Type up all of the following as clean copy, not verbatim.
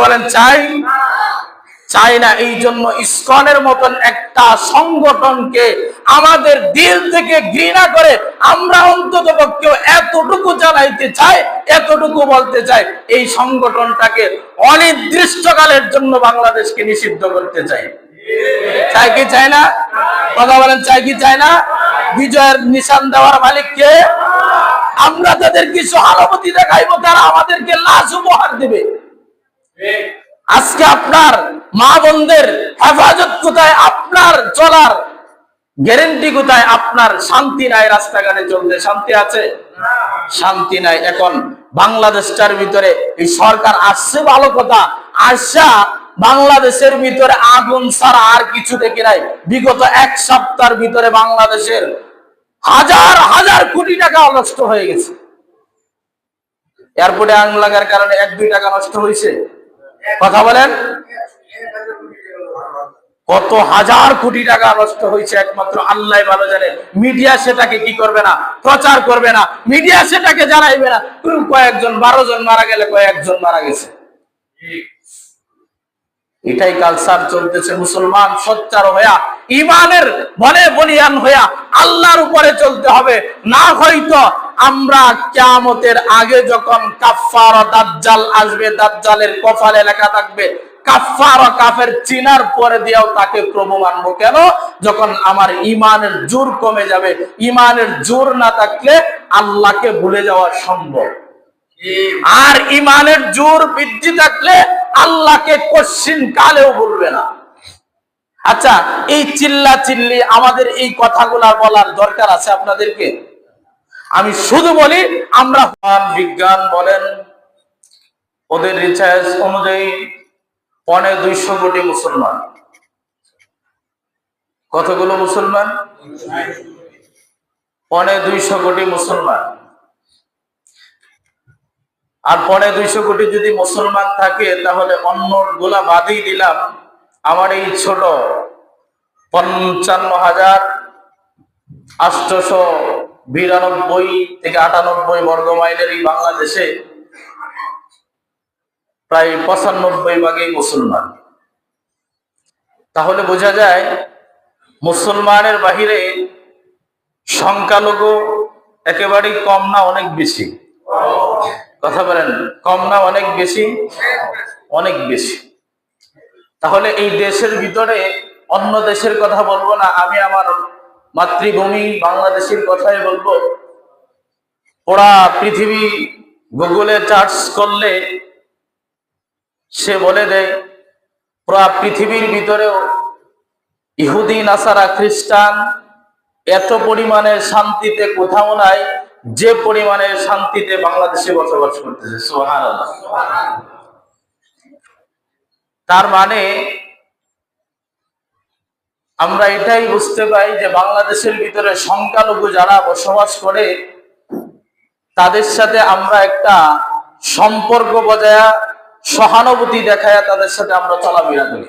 বলেন চাই? চাই না। এই জন্য ইসকনের মতন একটা সংগঠনকে আমাদের দিল থেকে ঘৃণা করে আমরা অন্তত পক্ষে এতটুকু জানাইতে চাই, এতটুকু বলতে চাই, এই সংগঠনটাকে অনির্দিষ্টকালের জন্য বাংলাদেশকে নিষিদ্ধ করতে চাই। চাই কি চাই না? কথা বলেন চাই কি চাই না? বিজয়ের নিশান দেওয়ার মালিক কে? আমরা তাদেরকে সহানুভূতি দেখাইবো, তারা আমাদেরকে লাশ উপহার দেবে। আজকে আপনার মা বোনদের হেফাজত কোথায়? আপনার চলার গ্যারেন্টি কোথায়? আপনার শান্তি নাই, রাস্তাঘাটে চলতে শান্তি আছে? শান্তি নাই। এখন বাংলাদেশটার ভিতরে এই সরকার আসছে ভালো কথা, আসা বাংলাদেশের ভিতরে আগুন ছাড়া আর কিছু দেখি নাই। বিগত এক সপ্তাহের ভিতরে বাংলাদেশের হাজার হাজার কোটি টাকা নষ্ট হয়ে গেছে। এয়ারপোর্টে আগুন লাগার কারণে 1-2 টাকা নষ্ট হয়েছে? কথা বলেন। কত হাজার কোটি টাকা নষ্ট হয়েছে একমাত্র আল্লাহ ভালো জানে। মিডিয়া সেটাকে কি করবে না? প্রচার করবে না। মিডিয়া সেটাকে জানাইবে না। কয়েকজন 12 জন মারা গেলে কয়েকজন মারা গেছে। এটাই কালচার চলতেছে। মুসলমান সোচ্চার হইয়া ইমানের বলে বলিয়ান হইয়া আল্লাহর উপরে চলতে হবে। না হয়তো আমরা কিয়ামতের আগে যখন কাফফারা দাজ্জাল আসবে, দাজ্জালের কপালে লেখা থাকবে কাফফারা কাফের, চিনার পরে দিয়েও তাকে প্রভু মানবো কেন? যখন আমার ইমানের জোর কমে যাবে। ইমানের জোর না থাকলে আল্লাহকে ভুলে যাওয়া সম্ভব, আর ইমানের জোর বৃদ্ধি থাকলে আল্লাহকে কশিন কালেও ভুলবে না। আচ্ছা, এই চিল্লা চিল্লি আমাদের এই কথাগুলা বলার দরকার আছে আপনাদেরকে? আমি শুধু বলি, আমরা বিজ্ঞান বলেন, ওদের রিসার্চ অনুযায়ী 250 কোটি মুসলমান। কতগুলো মুসলমান? 250 কোটি মুসলমান। আর 250 কোটি যদি মুসলমান থাকে, তাহলে অন্য গুলা বাদই দিলাম, আমার এই ছোট 55,892 থেকে 98 বর্গ মাইলের এই বাংলাদেশে প্রায় 95 ভাগই মুসলমান। তাহলে বোঝা যায় মুসলমানের বাহিরে সংখ্যালঘু একেবারেই কম না অনেক বেশি? কথা বলেন, কম না অনেক বেশি? অনেক বেশি। তাহলে এই দেশের ভিতরে অন্য দেশের কথা বলবো না, আমি আমার মাতৃভূমি বাংলাদেশের কথাই বলবো। ওরা পৃথিবী গুগলে সার্চ করলে সে বলে দেয় পুরা পৃথিবীর ভিতরেও ইহুদি, নাসারা, খ্রিস্টান এত পরিমাণে শান্তিতে কোথাও নাই যে পরিমাণে শান্তিতে বাংলাদেশে বসবাস করতেছে। সুবহানাল্লাহ। তার মানে আমরা এটাই বুঝতে পাই যে বাংলাদেশের ভিতরে সংখ্যালঘু যারা বসবাস করে তাদের সাথে আমরা একটা সম্পর্ক বজায়, সহানুভূতি দেখায় তাদের সাথে আমরা চলাফেরা করি।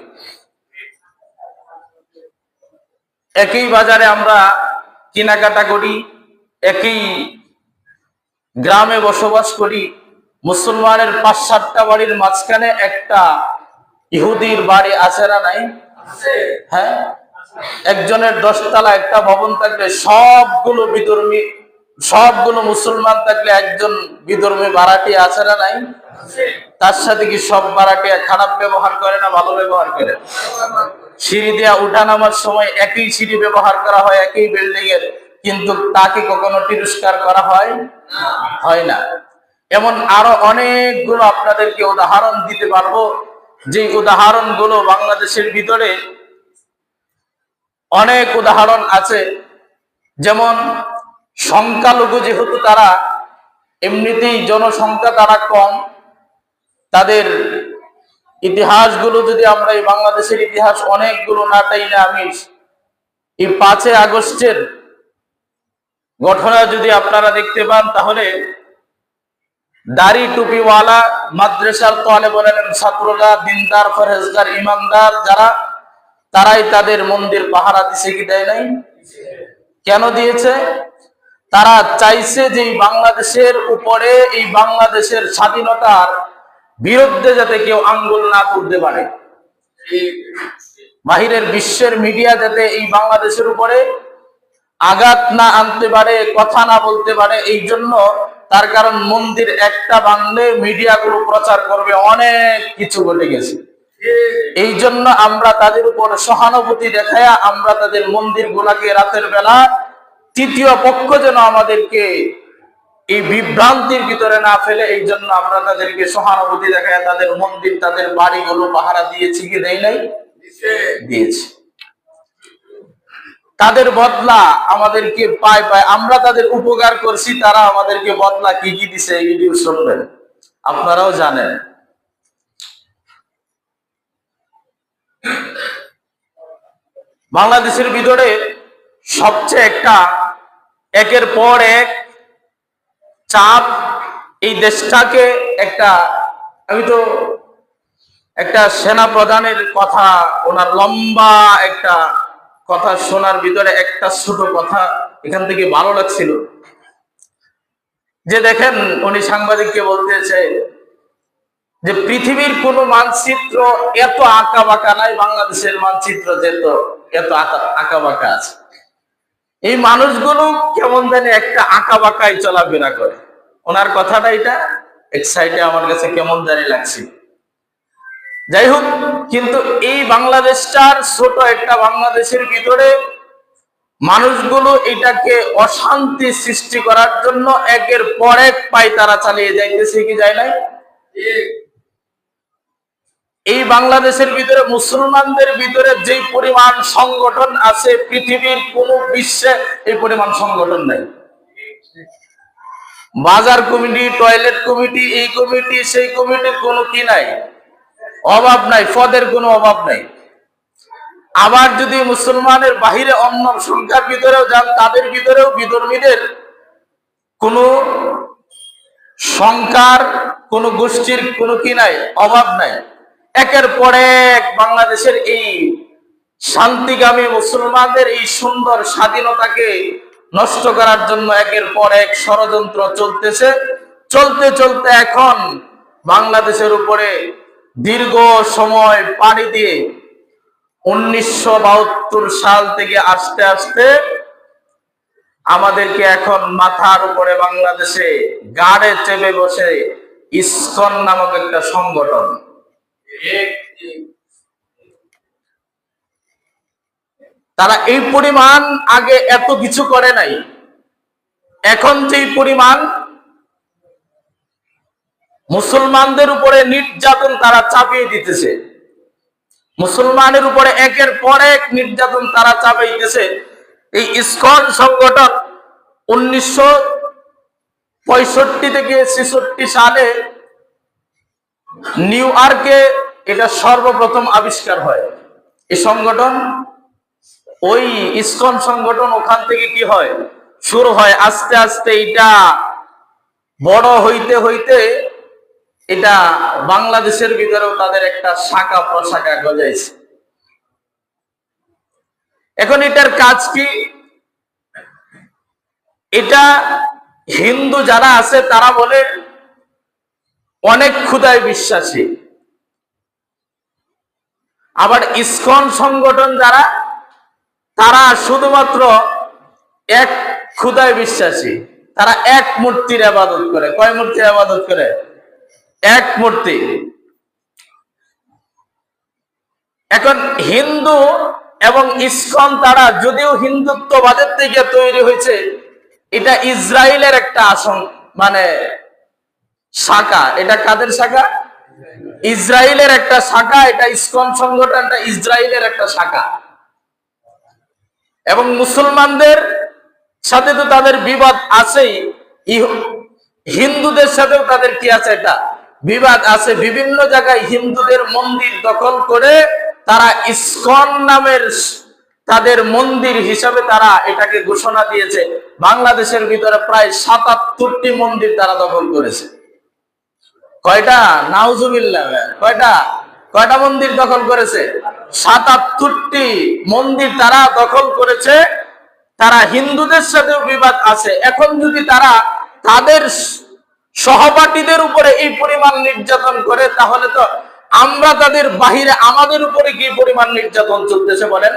একই বাজারে আমরা কেনাকাটা করি, একই গ্রামে বসবাস করি। মুসলমানের 5-7টা বাড়ির মাঝখানে একটা ইহুদির বাড়ি আছে না নাই? হ্যাঁ, একজনের 10 তলা একটা ভবন থাকলে সবগুলো বিধর্মী, সবগুলো মুসলমান থাকলে একজন বিধর্মী ভাড়াটি আছে না নাই? তার সাথে কি সব ভাড়াটিয়া খারাপ ব্যবহার করে না ভালো ব্যবহার করে? সিঁড়ি দিয়া উঠা নামার সময় একই সিঁড়ি ব্যবহার করা হয় একই বিল্ডিং এর, কিন্তু তাকে কখনো তিরস্কার করা হয়? হয় না। এমন আরো অনেকগুলো আপনাদেরকে উদাহরণ দিতে পারবো, যে উদাহরণগুলো বাংলাদেশের ভিতরে অনেক উদাহরণ আছে। যেমন সংখ্যালঘু যেহেতু তারা এমনিতেই জনসংখ্যা তারা কম, তাদের ইতিহাসগুলো যদি আমরা এই বাংলাদেশের ইতিহাস অনেকগুলো না তাই না, আমি এই 5 আগস্টের ঘটনা যদি আপনারা দেখতে পান, তাহলে দাড়ি টুপিওয়ালা মাদ্রাসার তালেবুল ইলম ছাত্ররা, দিনদার, ফরহেজগার, ইমানদার যারা, তারাই তাদের মন্দির পাহারা দিছে কি দেয় নাই? কেন দিয়েছে? তারা চাইছে যে বাংলাদেশের উপরে, এই বাংলাদেশের স্বাধীনতার বিরুদ্ধে যাতে কেউ আঙ্গুল না তুলতে পারে, বাহিরের বিশ্বের মিডিয়া যাতে এই বাংলাদেশের উপরে আঘাত না আনতে পারে, কথা না বলতে পারে। এই জন্য, তার কারণ মন্দির একটা বাংলে মিডিয়াগুলো প্রচার করবে অনেক কিছু ঘটে গেছে। এই জন্য আমরা তাদের উপর সহানুভূতি দেখায়া আমরা তাদের মন্দির গুলাকে রাতের বেলা তৃতীয় পক্ষ যেন আমাদেরকে এই বিভ্রান্তির ভিতরে না ফেলে, এই জন্য আমরা তাদেরকে সহানুভূতি দেখায় তাদের মন্দির, তাদের বাড়িগুলো পাহারা দিয়েছি কি দেই নাই? দিয়েছি। তাদের বদলা আমাদেরকে পায় পায়, আমরা তাদের উপকার করছি, তারা আমাদেরকে বদলা কি কি দিছে এই ভিডিও শুনবেন, আপনারাও জানেন। বাংলাদেশের ভিতরে সবচেয়ে একটা একের পর এক চাপ এই দেশটাকে আমি তো একটা সেনা প্রধানের কথা, ওনার লম্বা একটা কথা শোনার ভিতরে একটা ছোট কথা এখান থেকে ভালো লাগছিল, যে দেখেন উনি সাংবাদিককে বলতেছে যে পৃথিবীর কোন মানচিত্র এত আঁকা বাঁকা নাই, বাংলাদেশের মানচিত্র যেত এত আঁকা বাঁকা আছে। এই মানুষগুলো কেমন জানি একটা আঁকা বাঁকায় চলাফেরা করে। ওনার কথাটা এটা এক সাইডে আমার কাছে কেমন জানি লাগছে। যাই হোক, কিন্তু এই বাংলাদেশটার ছোট একটা বাংলাদেশের ভিতরে মানুষগুলো এটাকে অশান্তি সৃষ্টি করার জন্য একের পর এক পায় তারা চালিয়ে যাইতেছে কি যায় নাই? এই বাংলাদেশের ভিতরে মুসলমানদের ভিতরে যে পরিমাণ সংগঠন আছে পৃথিবীর কোন বিশ্বে এই পরিমাণ সংগঠন নাই। বাজার কমিটি, টয়লেট কমিটি, এই কমিটি সেই কমিটির কোনো কি নাই, অভাব নাই, পদের কোনো অভাব নাই। আবার যদি মুসলমানের বাহিরে অন্য সংখ্যার ভিতরেও যান, তাদের ভিতরেও বিধর্মীদের কোনো সংখ্যার কোন গোষ্ঠীর কোনো কি নাই, অভাব নাই। একের পর এক বাংলাদেশের এই শান্তিগামী মুসলমানদের এই সুন্দর স্বাধীনতাকে নষ্ট করার জন্য একের পর এক ষড়যন্ত্র চলতেছে। চলতে চলতে এখন বাংলাদেশের উপরে দীর্ঘ সময় পাড়ি দিয়ে 1972 সাল থেকে আস্তে আস্তে আমাদেরকে এখন মাথার উপরে বাংলাদেশে গাড়ে চেপে বসে ইসকন নামক একটা সংগঠন। তারা এই পরিমাণ আগে এত কিছু করে নাই, এখন যেই পরিমাণ মুসলমানদের উপরে নির্যাতন তারা চাপিয়ে দিতেছে, মুসলমানের উপরে একের পর এক নির্যাতন তারা চাপাইতেছে। এই ইসকন সংগঠন 1965 থেকে 66 সালে নিউ ইয়র্কে এটা সর্বপ্রথম আবিষ্কার হয়। এই সংগঠন, ওই ইসকন সংগঠন ওখান থেকে কি হয়, শুরু হয়। আস্তে আস্তে এটা বড় হইতে হইতে এটা বাংলাদেশের ভিতরেও তাদের একটা শাখা প্রশাখা গজাইছে। এখন এটার কাজ কি? এটা হিন্দু যারা আছে তারা বলে অনেক খোদায় বিশ্বাসী, আবার ইসকন সংগঠন যারা তারা শুধুমাত্র এক খোদায় বিশ্বাসী, তারা এক মূর্তির ইবাদত করে। কয় মূর্তির ইবাদত করে? এক মূর্তি। এখন হিন্দু এবং ইসকন তারা যদিও হিন্দুত্ববাদের থেকে তৈরি হয়েছে, এটা ইসরায়েলের একটা শাখা। এটা কাদের শাখা? ইসরায়েলের একটা শাখা। এটা ইসকন সংগঠনটা ইসরায়েলের একটা শাখা। এবং মুসলমানদের সাথে তো তাদের বিবাদ আছেই, হিন্দুদের সাথেও তাদের কি আছে, এটা বিবাদ আছে। বিভিন্ন জায়গায় হিন্দুদের মন্দির দখল করে তারা ইসকন নামের তাদের মন্দির হিসাবে তারা এটাকে ঘোষণা দিয়েছে। বাংলাদেশের ভিতরে প্রায় 77টি মন্দির তারা দখল করেছে। কয়টা? নাউজুবিল্লাহ। কয়টা মন্দির দখল করেছে? 77টি মন্দির তারা দখল করেছে। তারা হিন্দুদের সাথেও বিবাদ আছে। এখন যদি তারা তাদের সহপাঠীদের উপরে এই পরিমাণ নির্যাতন করে, তাহলে তো আমরা তাদের বাহিরে আমাদের উপরে কি পরিমাণ নির্যাতন চলতেছে বলেন?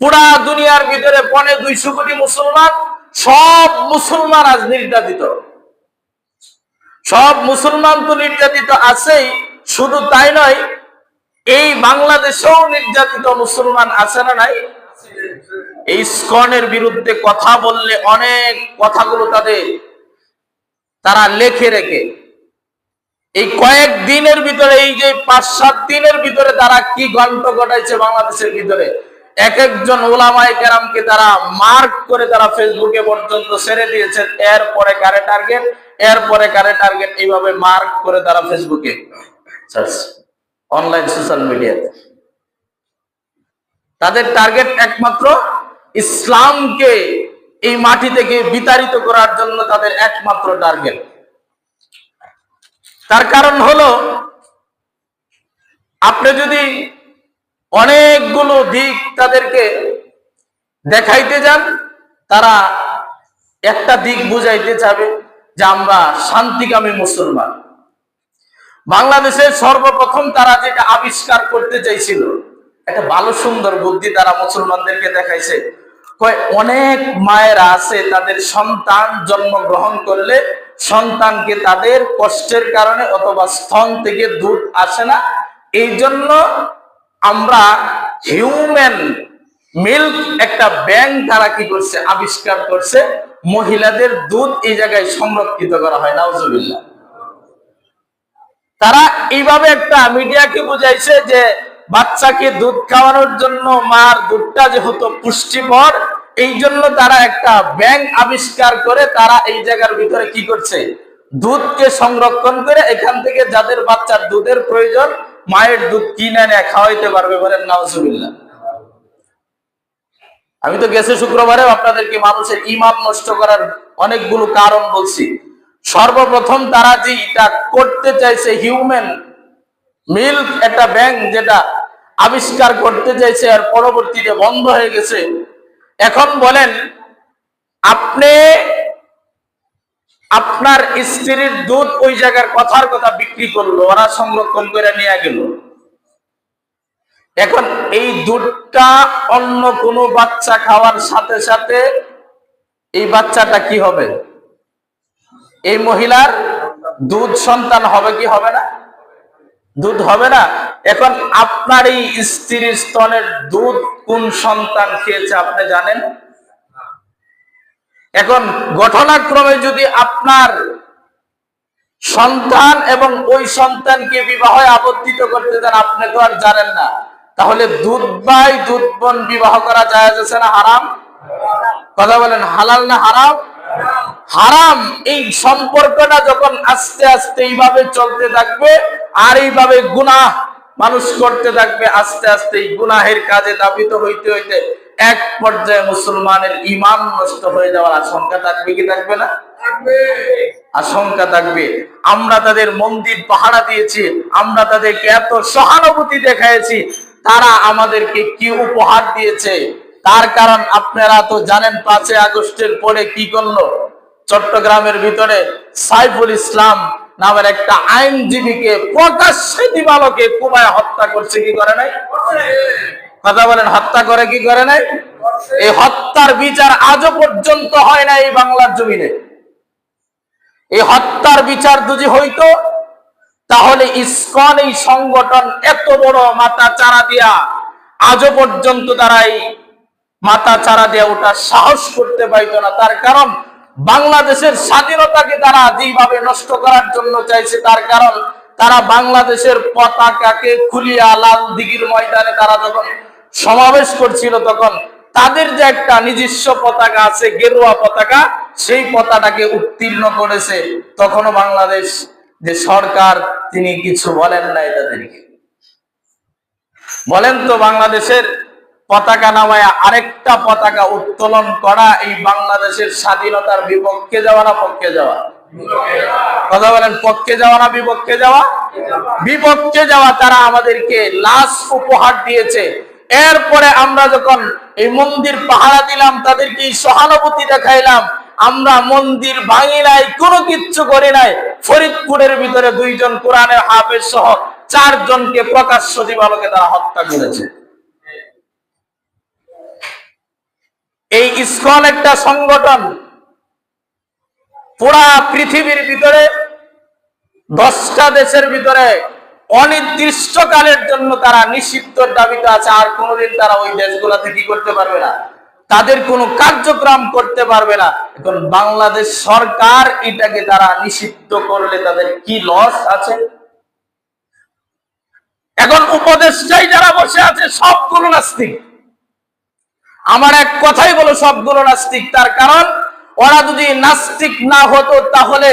পুরা দুনিয়ার ভিতরে 250 কোটি মুসলমান, সব মুসলমান আজ নির্যাতিত। সব মুসলমান তো নির্যাতিত আছেই, শুধু তাই নয়, এই বাংলাদেশেও নির্যাতিত মুসলমান আছে না নাই? এই ইসকনের বিরুদ্ধে কথা বললে অনেক কথাগুলো তারা লেখে রেখে এই কয়েক দিনের ভিতরে, এই যে 5-7 দিনের ভিতরে তারা কি গল্প ঘটাইছে বাংলাদেশের ভিতরে। এক একজন ওলামায়ে কেরামকে তারা মার্ক করে তারা ফেসবুকে পর্যন্ত ছেড়ে দিয়েছে, এরপরে কারে টার্গেট, এরপরে কারে টার্গেট, এইভাবে মার্ক করে তারা ফেসবুকে, অনলাইন সোশ্যাল মিডিয়াতে তাদের টার্গেট একমাত্র ইসলামকে এই মাটি থেকে বিতাড়িত করার জন্য তাদের একমাত্র টার্গেট। তার কারণ হলো, আপনি যদি অনেকগুলো দিক তাদেরকে দেখাইতে যান, তারা একটা দিক বুঝাইতে চাবে যে আমরা শান্তিকামী মুসলমান। বাংলাদেশের সর্বপ্রথম তারা যেটা আবিষ্কার করতে চাইছিল, একটা ভালো সুন্দর বুদ্ধি তারা মুসলমানদেরকে দেখাইছে। অনেক মায়েরা আছে, তাদের সন্তান জন্মগ্রহণ করলে সন্তানকে তাদের কষ্টের কারণে অথবা স্তন থেকে দুধ আসে না, এই জন্য আমরা হিউম্যান মিল্ক একটা ব্যাংক তারা কি করছে, আবিষ্কার করছে। মহিলাদের দুধ এই জায়গায় সংরক্ষিত করা হয়, নাউজুবিল্লাহ। তারা এইভাবে একটা মিডিয়াকে বুঝাইছে যে বাচ্চাকে দুধ খাওয়ানোর জন্য মার দুধটা যেহেতু পুষ্টিকর, এই জন্য তারা একটা ব্যাংক আবিষ্কার করে তারা এই জায়গার ভিতরে কি করছে, দুধকে সংরক্ষণ করে এখান থেকে যাদের বাচ্চার দুধের প্রয়োজন, মায়ের দুধ কিনে এনে খাওয়াইতে পারবে, বলেন নাউজুবিল্লাহ। আমি তো গেছে শুক্রবারে আপনাদেরকে মানুষের ঈমান নষ্ট করার অনেকগুলো কারণ বলছি। সর্বপ্রথম তারা যে এটা করতে চাইছে, হিউম্যান মিল্ক একটা ব্যাংক যেটা আবিষ্কার করতে চাইছে, আর পরবর্তীতে বন্ধ হয়ে গেছে। এখন বলেন, আপনি আপনার স্ত্রীর দুধ ওই জায়গার কথার কথা বিক্রি করলো, ওরা সংরক্ষণ করে নিয়ে গেল। এখন এই দুধটা অন্য কোনো বাচ্চা খাওয়ার সাথে সাথে এই বাচ্চাটা কি হবে, এই মহিলার দুধ সন্তান হবে কি হবে না? দুধ হবে না। এখন আপনার এই স্ত্রীর স্তনের দুধ কোন সন্তান খেয়েছে আপনি জানেন? এখন ঘটনাক্রমে যদি আপনার সন্তান এবং ওই সন্তানকে বিবাহে আবদ্ধিত করতে চান, আপনি তো আর জানেন না, তাহলে দুধ ভাই দুধ বোন বিবাহ করা জায়েজ আছে না হারাম? কথা বলেন, হালাল না হারাম? হারাম। এই সম্পর্কটা যখন আস্তে আস্তে এইভাবে চলতে থাকবে আর এইভাবে গুনাহ মানুষ করতে থাকবে, আস্তে আস্তে এই গুনাহের কাজে দাবিত হইতে হইতে এক পর্যায়ে মুসলমানের ঈমান নষ্ট হয়ে যাওয়ার আশঙ্কা থাকবে কি থাকবে না? আশঙ্কা থাকবে। আমরা তাদের মন্দির পাহারা দিয়েছি, আমরা তাদেরকে এত সহানুভূতি দেখাইছি, তারা আমাদেরকে কি উপহার দিয়েছে তার কারণ আপনারা তো জানেন। 5 আগস্টের পরে কি করলো? চট্টগ্রামের ভিতরে সাইফুল ইসলাম নামের একটা আইনজীবীকে প্রকাশ্যে দিবালোকে কুমায় হত্যা করছে, কি করে নাই? কথা বলেন, হত্যা করে কি করে নাই? এই হত্যার বিচার আজও পর্যন্ত হয় না এই বাংলার জমিনে। এই হত্যার বিচার যদি হইতো, তাহলে ইসকন এই সংগঠন এত বড় মাথা চারা দিয়া আজও পর্যন্ত তারা এই মাথা চারা দিয়া ওটা সাহস করতে পাইতো না। তার কারণ বাংলাদেশের স্বাধীনতাকে তারা যেভাবে নষ্ট করার জন্য চাইছে, তার কারণ তারা বাংলাদেশের পতাকাকে খুলিয়া লাল দিঘির ময়দানে তারা যখন সমাবেশ করছিল, তখন তাদের যে একটা নিজস্ব পতাকা আছে, গেরুয়া পতাকা, সেই পতাকাকে উত্তীর্ণ করেছে। তখনও বাংলাদেশ যে সরকার, তিনি কিছু বলেন নাই তাদেরকে। বলেন তো, বাংলাদেশের পতাকা নামায় আরেকটা পতাকা উত্তোলন করা এই বাংলাদেশের স্বাধীনতার বিপক্ষে যাওয়া না পক্ষে যাওয়া? কথা বলেন, পক্ষে যাওয়া না বিপক্ষে যাওয়া? বিপক্ষে যাওয়া। তারা আমাদেরকে লাশ উপহার দিয়েছে। এরপরে আমরা যখন এই মন্দির পাহারা দিলাম, তাদেরকে সহানুভূতি দেখাইলাম, আমরা মন্দির ভাঙি নাই, কোনো কিচ্ছু করি নাই। ফরিদপুরের ভিতরে 2 জন কোরআনের হাফেজ সহ 4 জনকে প্রকাশ্য দিবালোকে তারা হত্যা করেছে। এই ইসকন একটা সংগঠন পুরা পৃথিবীর ভিতরে 10টা দেশের ভিতরে অনির্দিষ্টকালের জন্য তারা নিষিদ্ধর দাবিতে আছে। আর কোনোদিন তারা ওই দেশগুলোতে কি করতে পারবে না, তাদের কোনো কার্যক্রম করতে পারবে না। এখন বাংলাদেশ সরকার এটাকে তারা নিষিদ্ধ করলে তাদের কি লস আছে? এখন উপদেষ্টাই যারা বসে আছে সবগুলো নাস্তিক। আমার এক কথাই বলো, সবগুলো নাস্তিক। তার কারণ ওরা যদি নাস্তিক না হতো তাহলে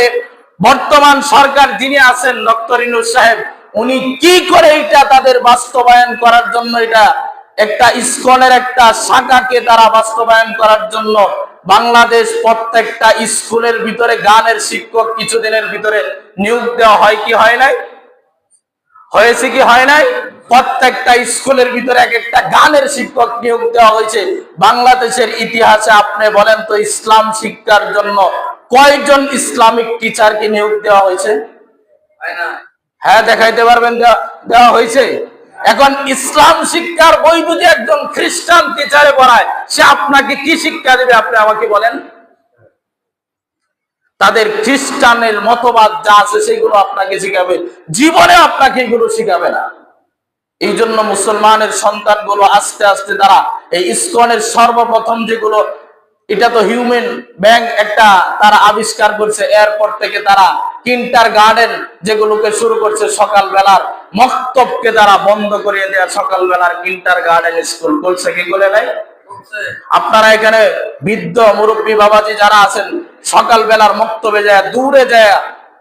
বর্তমান সরকার যিনি আছেন ডক্টর ইউনূস সাহেব, উনি কি করে এটা তাদের বাস্তবায়ন করার জন্য, এটা একটা ইসকনের একটা শাখাকে তারা বাস্তবায়ন করার জন্য বাংলাদেশ প্রত্যেকটা স্কুলের ভিতরে গানের শিক্ষক কিছুদিনের ভিতরে নিয়োগ দেওয়া হয় কি হয় নাই? হয়েছে কি হয় নাই? প্রত্যেকটা স্কুলের ভিতরে এক একটা গানের শিক্ষক নিয়োগ দেওয়া হয়েছে। বাংলাদেশের ইতিহাসে আপনি বলেন তো, ইসলাম শিক্ষার জন্য কয়জন ইসলামিক টিচারকে নিয়োগ দেওয়া হয়েছে? হ্যাঁ, দেখাইতে পারবেন দেওয়া হয়েছে? এখন ইসলাম শিক্ষার বই যদি একজন খ্রিস্টান টিচারে পড়ায়, সে আপনাকে কি শিক্ষা দেবে আপনি আমাকে বলেন? তাদের খ্রিস্টানের মতবাদ যা আছে সেগুলো আপনাকে শিখাবে, জীবনে আপনাকে এগুলো শিখাবে না। এই জন্য মুসলমানের সন্তানগুলো আস্তে আস্তে তারা এই ইসকনের সর্বপ্রথম যেগুলো, এটা তো হিউম্যান ব্যাংক একটা তারা আবিষ্কার করছে, এরপর থেকে তারা কিন্টার গার্ডেন যেগুলোকে শুরু করছে, সকালবেলার মক্তবকে তারা বন্ধ করিয়ে দেয়া সকালবেলার কিন্টার গার্ডেন স্কুল করছে কি বলে নাই? আপনারা এখানে বৃদ্ধ মুরব্বী বাবাজি যারা আছেন, সকালবেলার মক্তবে যায় দূরে যায়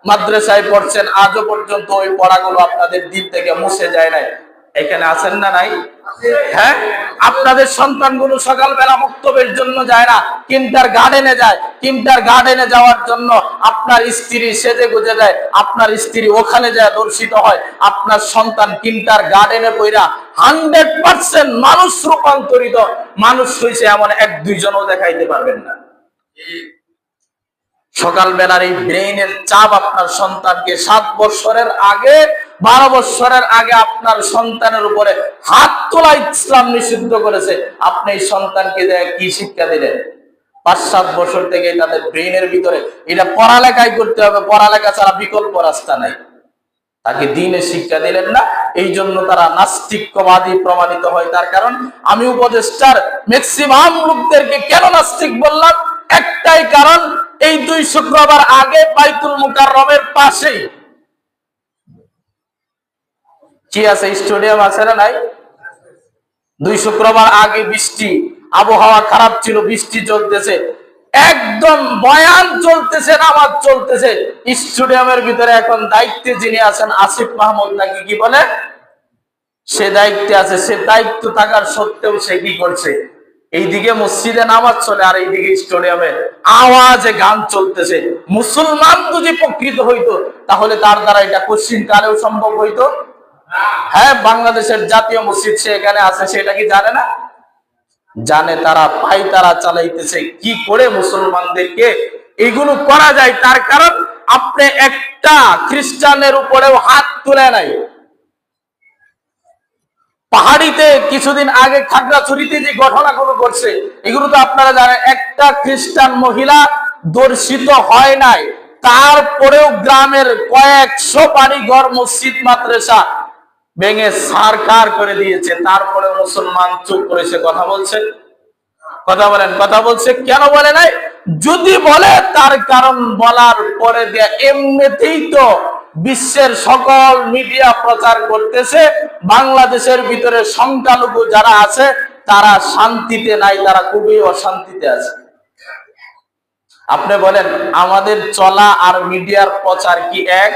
মাদ্রাসায় পড়ছেন, আজও পর্যন্ত ওই পড়াগুলো আপনাদের দিল থেকে মুছে যায় নাই। এখানে আছেন না নাই? হ্যাঁ, আপনাদের সন্তানগুলো সকালবেলা মক্তবের জন্য যায় না, কিন্টার গার্ডেনে যায়। কিন্টার গার্ডেনে যাওয়ার জন্য আপনার স্ত্রী সেজে গুজে যায়, আপনার স্ত্রী ওখানে যায় দর্শিত হয়। আপনার সন্তান কিন্টার গার্ডেনে পড়া 100% মানুষ রূপান্তরিত মানুষ হয়েছে, এমন 1-2 জনও দেখাইতে পারবেন না। সকালবেলার এই ব্রেইনের চাপ আপনার সন্তানকে 7 বছরের আগে 12 বছরের আগে আপনার সন্তানের উপরে হাত তোলা ইসলাম নিষিদ্ধ করেছে। আপনি এই সন্তানকে কি শিক্ষা দিলেন? 5-7 বছর থেকে তাদের ব্রেইনের ভিতরে এটা পড়ালেখাই করতে হবে, পড়ালেখা ছাড়া বিকল্প রাস্তা নাই। তাকে দ্বীনের শিক্ষা দিলেন না, এই জন্য তারা নাস্তিকবাদী প্রমাণিত হয়। তার কারণ আমি উপদেষ্টার ম্যাক্সিমাম লোকদেরকে কেন নাস্তিক বললাম, একটাই কারণ, এই 2 শুক্রবার আগে বাইতুল মুকাররমের পাশেই কি আছে? স্টেডিয়াম আছে না নাই? 2 শুক্রবার আগে বৃষ্টি, আবহাওয়া খারাপ ছিল, বৃষ্টি চলতেছে, একদম বয়ান চলতেছে, নামাজ চলতেছে, স্টেডিয়ামের ভিতরে এখন দায়িত্বে যিনি আছেন আসিফ মাহমুদ নাকি কি বলে, সে দায়িত্বে আছে। সে দায়িত্ব থাকার সত্ত্বেও সে কি করছে, এইদিকে মসজিদে নামাজ চলে আর এইদিকে স্টেডিয়ামে আওয়াজে গান চলতেছে। মুসলমান যদি প্রকৃত হইতো তাহলে তার দ্বারা এটা কোশ্চিন কালেও সম্ভব হইতো? হ্যাঁ, বাংলাদেশের জাতীয় মসজিদ সে এখানে আছে, সেটা কি জানে না? জানে। তারা তারা চালাইতেছে কি করে মুসলমানদেরকে এগুলো করা যায়। তার কারণ আপনি একটা খ্রিস্টানের উপরেও হাত তুলে নাই। পাহাড়িতে কিছুদিন আগে খাগড়াছড়িতে যে ঘটনাগুলো করছে এগুলো তো আপনারা জানেন। একটা খ্রিস্টান মহিলা দর্শিত হয় নাই, তারপরেও গ্রামের কয়েকশো বাড়িঘর মসজিদ মাদ্রাসা ভেঙে সারকার করে দিয়েছে। তারপরে মুসলমান চুপ করেছে, কথা বলছে? কথা বলেন, কথা বলছে কেন বলে নাই? যদি বলে তার কারণ বলার পরে দেয়া, এমনিতেই তো বিশ্বের সকল মিডিয়া প্রচার করতেছে বাংলাদেশের ভিতরে সংখ্যালঘু যারা আছে তারা শান্তিতে নাই, তারা খুবই অশান্তিতে আছে। আপনি বলেন আমাদের চলা আর মিডিয়ার প্রচার কি এক?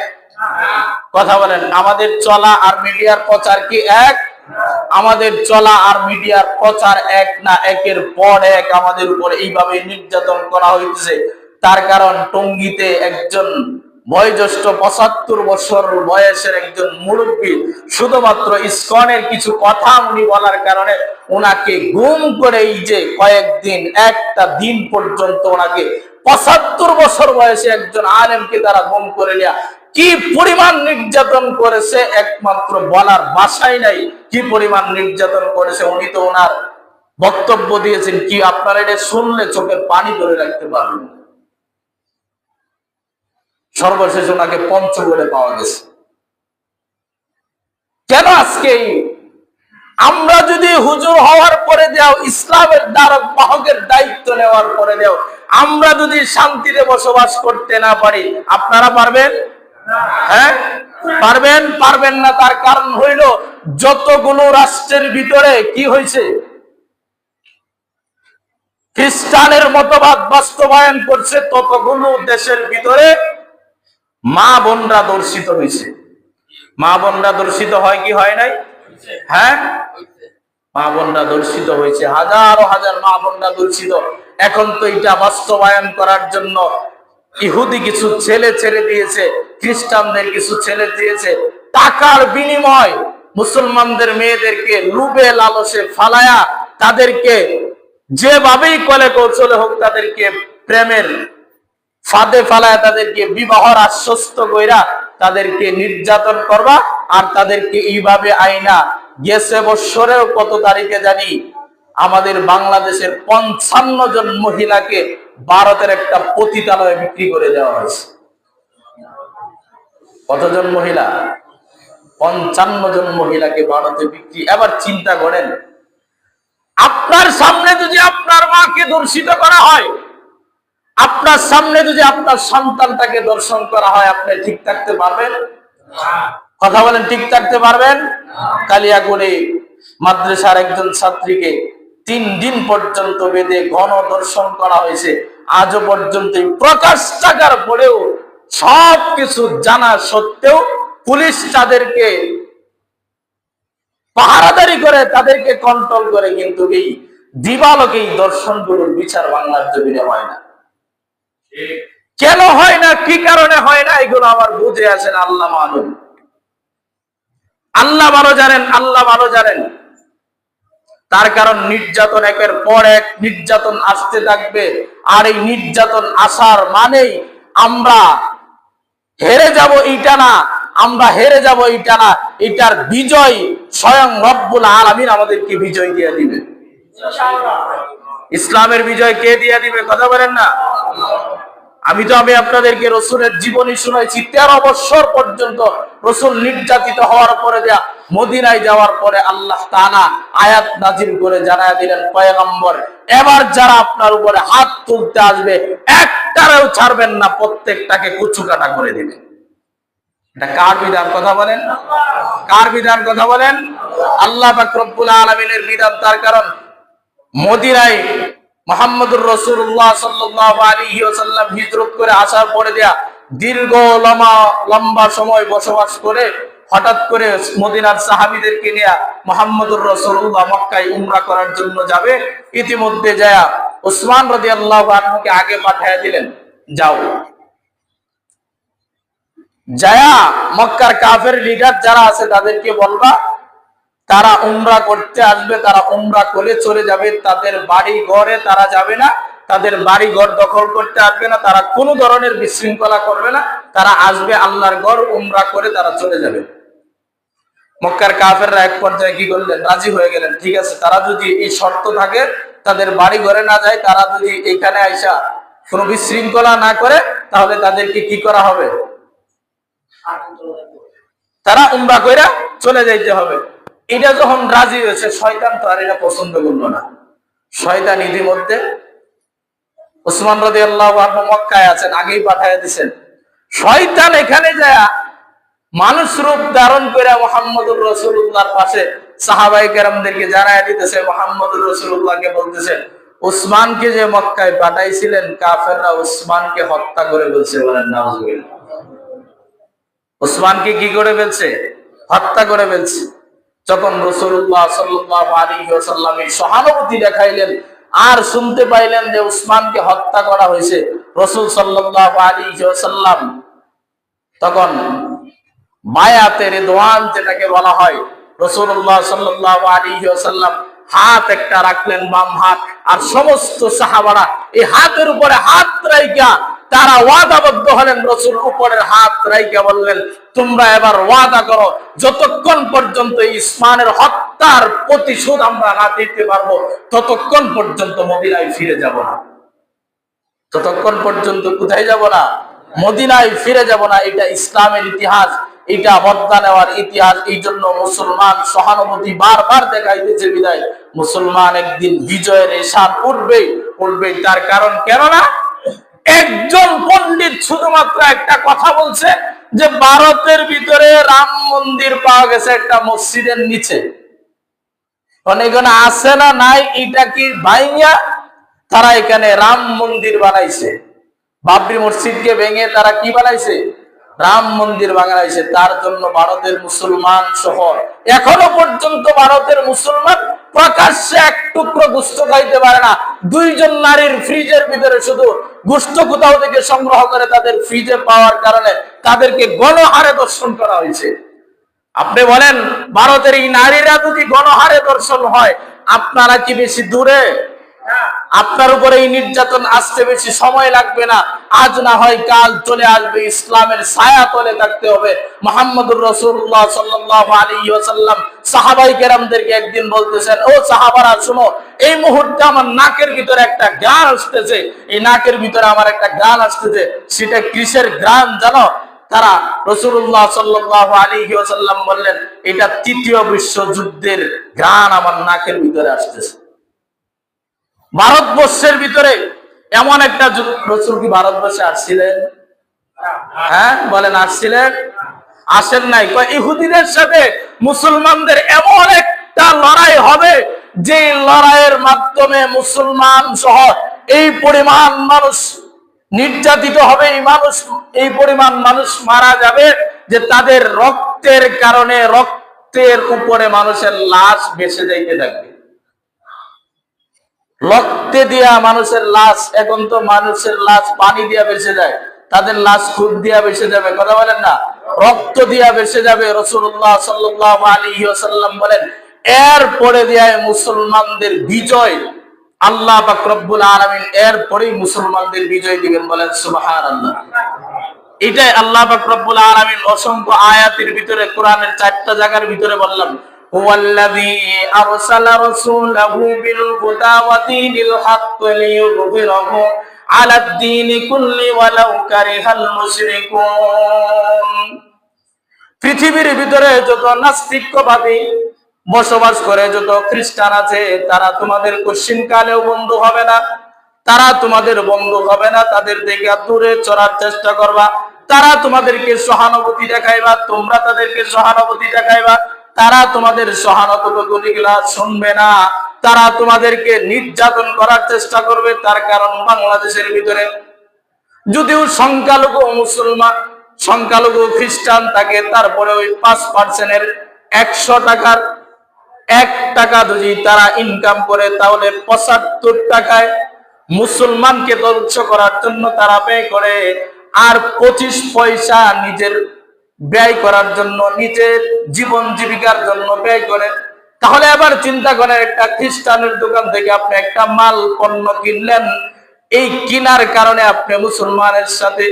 কথা বলেন, আমাদের চলা আর মিডিয়ার প্রচার কি এক? আমাদের চলা আর মিডিয়ার প্রচার এক না, একের পর এক আমাদের উপর এইভাবে নির্যাতন করা হইতেছে। তার কারণ টঙ্গীতে একজন বয়োজ্যেষ্ঠ ৭৫ বছর বয়সের একজন মুরব্বী, শুধুমাত্র ইসকনের কিছু কথা উনি বলার কারণে ওনাকে গুম করে এই যে কয়েকদিন, একটা দিন পর্যন্ত ওনাকে ৭৫ বছর বয়সে একজন আলেমকে তারা গুম করে নেয়া কি পরিমাণ নির্যাতন করেছে একমাত্র বলার ভাষাই নাই। কি পরিমাণ নির্যাতন করেছে উনি তো ওনার বক্তব্য দিয়েছেন, কি আপনারা এটা শুনলে চোখের পানি ধরে রাখতে পারবেন। সর্বশেষ ওনাকে পঞ্চগড়ে পাওয়া গেছে। কেন আজকে আমরা যদি হুজুর হওয়ার পরে দেও, ইসলামের দ্বারক বাহকের দায়িত্ব নেওয়ার পরে দেও, আমরা যদি শান্তিতে বসবাস করতে না পারি, আপনারা পারবেন? হ্যাঁ পারবেন? পারবেন না। তার কারণ হইল যতগুলো রাষ্ট্রের ভিতরে কি হয়েছে, খ্রিস্টানের মতবাদ বাস্তবায়ন করছে, ততগুলো দেশের ভিতরে মা বোনরা দর্শিত হয়েছে। মা বোনরা দর্শিত হয় কি হয় নাই? হ্যাঁ, মা বোনরা দর্শিত হয়েছে, হাজার হাজার মা বোনরা দর্শিত। এখন তো এটা বাস্তবায়ন করার জন্য ইহুদি কিছু ছেলে ছেড়ে দিয়েছে, খ্রিস্টানদের কিছু ছেলে দিয়েছে, টাকার বিনিময় মুসলমানদের মেয়েদেরকে লুবে লালসে ফালায়া তাদেরকে যেভাবেই কলে কৌশলে হোক তাদেরকে প্রেমের ফাঁদে ফালায়, তাদেরকে বিবাহর আশ্বস্ত কইরা তাদেরকে নির্যাতন করবা। আর তাদেরকে এইভাবে আইনা গেছে বৎসরেও কত তারিখে জানি আমাদের বাংলাদেশের ৫৫ জন মহিলাকে ভারতের একটা পতিতালয়ে বিক্রি করে দেওয়া হয়েছে। কতজন মহিলা? ৫৫ জন মহিলাকে ভারতে বিক্রি। এবার চিন্তা করেন, আপনার সামনে যদি আপনার মাকে দর্শিত করা হয়, আপনার সামনে যদি আপনার সন্তানটাকে দর্শন করা হয়, আপনি ঠিক থাকতে পারবেন? কথা বলেন, ঠিক থাকতে পারবেন? কালিয়াগঞ্জে মাদ্রাসার একজন ছাত্রীকে ৩ দিন পর্যন্ত বেঁধে গণ দর্শন করা হয়েছে। আজও পর্যন্ত প্রকাশ থাকার পরেও, সবকিছু জানা সত্ত্বেও পুলিশ তাদেরকে পাহারাদারি করে, তাদেরকে কন্ট্রোল করে, কিন্তু এই দিবালোকে এই দর্শনগুলোর বিচার বাংলার জমিনে হয় না। কেন হয় না, কি কারণে হয় না, এগুলো আমার বুঝে আছেন আল্লাহ মালুম। আল্লাহ ভালো জানেন, আল্লাহ ভালো জানেন। তার কারণ নির্যাতন একের পর এক নির্যাতন আসতে থাকবে। আর এই নির্যাতন আসার মানেই আমরা হেরে যাব এইটা না, আমরা হেরে যাব এইটা না, এটার বিজয় স্বয়ং রব্বুল আলামিন আমাদেরকে বিজয় দিয়ে দিবে। ইসলামের বিজয় কে দিয়ে দিবে? কথা বলেন না। আমি আপনাদেরকে রসুলের জীবনী শুনাইছি। 13 বছর পর্যন্ত রসুল নির্যাতিত হওয়ার পরে দেয়া মদিনায় যাওয়ার পরে আল্লাহ তাআলা আয়াত নাজিল করে জানায়া দিলেন, পয়গম্বর এবার যারা আপনার উপরে হাত তুলতে আসবে একটারেও ছাড়বেন না, প্রত্যেকটাকে কুচু কাটা করে দিবেন। এটা কার বিধান? কথা বলেন, কার বিধান? কথা বলেন। আল্লাহ পাক রব্বুল আলামিনের বিধান। তার কারণ মদিনায় মুহাম্মদুর রাসূলুল্লাহ সাল্লাল্লাহু আলাইহি ওয়াসাল্লাম হিজরত করে আসার পরে দেয়া দীর্ঘ লম্বা সময় বসবাস করে হঠাৎ করে মদিনার সাহাবীদেরকে নিয়ে মুহাম্মদুর রাসূলুল্লাহ মক্কায় উমরা করার জন্য যাবে। ইতিমধ্যে যায় ওসমান রাদিয়াল্লাহু আনহুকে আগে পাঠিয়ে দিলেন, যাও যায়া মক্কার কাফের লিডার যারা আছে তাদেরকে বলবা তারা উমরা করতে আসবে, তারা উমরা করে চলে যাবে, তাদের বাড়ি ঘরে তারা যাবে না, তাদের বাড়ি ঘর দখল করতে আসবে না, তারা কোনো ধরনের বিশৃঙ্খলা করবে না, তারা আসবে আল্লাহর ঘর উমরা করে তারা চলে যাবে। মক্কার কাফেররা এক পর্যায়ে কি করলেন? রাজি হয়ে গেলেন। ঠিক আছে, তারা যদি এই শর্ত থাকে, তাদের বাড়ি ঘরে না যায়, তারা যদি এখানে আইসা কোনো বিশৃঙ্খলা না করে, তাহলে তাদেরকে কি করা হবে? তারা উমরা কইরা চলে যাইতে হবে। এটা যখন রাজি হয়েছে, শয়তান তো আর এটা পছন্দ করলো না। শয়তান ইতিমধ্যে ওসমান রাদিয়াল্লাহু আনহু মক্কায় আছেন, আগেই পাঠিয়ে দিয়েছেন। শয়তান এখানে যায় মানুষ রূপ ধারণ করে মুহাম্মদুর রাসূলুল্লাহর পাশে সাহাবায়ে কেরামদেরকে জানায় দিতেছে, মুহাম্মদুর রাসূলুল্লাহকে বলতেছে, ওসমানকে যে মক্কায় পাঠাইছিলেন কাফেররা ওসমানকে হত্যা করে বলছে। বলেন নাউজুবিল্লাহ। ওসমানকে কি করে ফেলছে? হত্যা করে ফেলছে। যখন রাসূলুল্লাহ সাল্লাল্লাহু আলাইহি ওয়াসাল্লাম সহানুভূতি দেখাইলেন আর শুনতে পাইলেন যে উসমানকে হত্যা করা হয়েছে, রাসূল সাল্লাল্লাহু আলাইহি ওয়াসাল্লাম তখন বায়াতে রিদওয়ান যেটাকে বলা হয়, রাসূলুল্লাহ সাল্লাল্লাহু আলাইহি ওয়াসাল্লাম হাত একটা রাখলেন, বাম হাত, আর সমস্ত সাহাবারা এই হাতের উপরে হাত রাইখা তারা ওয়াদাবদ্ধ হলেন। রাসূল উপরের হাত রাইখা বললেন, তোমরা এবার ওয়াদা করো, যতক্ষণ পর্যন্ত ইসমানের হত্যার প্রতিশোধ আমরা না দিতে পারবো ততক্ষণ পর্যন্ত মদিনায় ফিরে যাব না। ততক্ষণ পর্যন্ত কোথায় যাব না? মদিনায় ফিরে যাব না। এটা ইসলামের ইতিহাস, এটা হত্যা নেওয়ার ইতিহাস। এই জন্য মুসলমান সহানুভূতি বারবার দেখাইতেছে বিদায় মুসলমান একদিন বিজয়ের এশার উঠবে। তার কারণ, কেননা একজন পণ্ডিত শুধুমাত্র একটা কথা বলছে যে ভারতের ভিতরে রাম মন্দির পাওয়া গেছে একটা মসজিদের নিচে। এখানে আছে না নাই এটা কি ভাইয়া তারা এখানে রাম মন্দির বানাইছে। বাবরি মসজিদকে ভেঙে তারা কি বানাইছে? রাম মন্দির বানাইছে। তার জন্য ভারতের মুসলমান সহ এখনো পর্যন্ত ভারতের মুসলমান প্রকাশ্যে এক টুকরো গোশত খাইতে পারে না। দুইজন নারীর ফ্রিজের ভিতরে শুধু গোশত কোথাও থেকে সংগ্রহ করে তাদের ফ্রিজে পাওয়ার কারণে তাদেরকে গণহারে দর্শন করা হয়েছে। আপনি বলেন, ভারতের এই নারীরা যদি গণহারে দর্শন হয়, আপনারা কি বেশি দূরে? আপনার উপরে এই নির্যাতন আসতে বেশি সময় লাগবে না। আজ না হয় কাল চলে আসবে। ইসলামের ছায়া তলে থাকতে হবে। মুহাম্মদুর রাসূলুল্লাহ সাল্লাল্লাহু আলাইহি ওয়াসাল্লাম সাহাবায়ে কেরামদেরকে একদিন বলতেছেন, ও সাহাবারা শুনো, এই মুহূর্তে আমার নাকের ভিতরে একটা গান আসতেছে, এই নাকের ভিতরে আমার একটা গান আসতেছে। সেটা কিসের গান জানো? তারা রাসূলুল্লাহ সাল্লাল্লাহু আলাইহি ওয়াসাল্লাম বললেন, এটা তৃতীয় বিশ্বযুদ্ধের গান আমার নাকের ভিতরে আসতেছে। ভারতবর্ষের ভিতরে এমন একটা রাসূল কি ভারতবর্ষে আসছিলেন? হ্যাঁ বলেন, আসছিলেন? আসেন নাই। ইহুদিদের সাথে মুসলমানদের এমন একটা লড়াই হবে যে লড়াইয়ের মাধ্যমে মুসলমান সহ এই পরিমাণ মানুষ নির্যাতিত হবে, এই পরিমাণ মানুষ মারা যাবে যে তাদের রক্তের কারণে রক্তের উপরে মানুষের লাশ ভেসে যাইতে থাকবে। রক্তে দিয়া মানুষের লাশ, এখন তো মানুষের লাশ পানি দিয়া ভেসে যায়, তাদের লাশ খুব দিয়া ভেসে যাবে। কথা বলেন না? রক্ত দিয়া ভেসে যাবে। রাসূলুল্লাহ সাল্লাল্লাহু আলাইহি ওয়াসাল্লাম বলেন, এরপরে দিয়া মুসলমানদের বিজয় আল্লাহ পাক রব্বুল আলামিন এরপরেই মুসলমানদের বিজয় দিবেন। বলেন সুবহানাল্লাহ। এটাই আল্লাহ পাক রব্বুল আলামিন অসংখ্য আয়াতের ভিতরে, কোরআনের 4টা জায়গার ভিতরে বললাম, হুয়াল্লাযী আরসালা রাসূলাহু বিল হুদা ওয়া দীনিল হক লিইয়ুযহিরাহু আলাদ দীনি কুল্লি ওয়ালাউ কারিহাল মুশরিকুন। পৃথিবীর ভিতরে যত নাস্তিকবাদী বসবাস করে, যত খ্রিস্টান আছে, তারা তোমাদের কোশ্চিন কালেও বন্ধু হবে না। তারা তোমাদের বন্ধু হবে না। তাদের থেকে দূরে চড়ার চেষ্টা করবা। তারা তোমাদেরকে সহানুভূতি দেখাইবা, তোমরা তাদেরকে সহানুভূতি দেখাইবা। তারা তোমাদের সহানুভূতিগুলা শুনবে না। তারা তোমাদেরকে নির্যাতন করার চেষ্টা করবে। তার কারণ, বাংলাদেশের ভিতরে যদিও সংখ্যালঘু মুসলমান, সংখ্যালঘু খ্রিস্টান থাকে, তারপরে ওই 5% 100 টাকার 1 টাকা যদি তারা ইনকাম করে, তাহলে 75 টাকায় মুসলমানকে ধ্বংস করার জন্য তারা ব্যয় করে। আর 25 পয়সা নিজের ব্যয় করার জন্য, নিজের জীবন জীবিকার জন্য ব্যয় করে। তাহলে আবার চিন্তা করেন, একটা খ্রিস্টানের দোকান থেকে আপনি একটা মাল পণ্য কিনলেন, এই কিনার কারণে আপনি মুসলমানের সাথে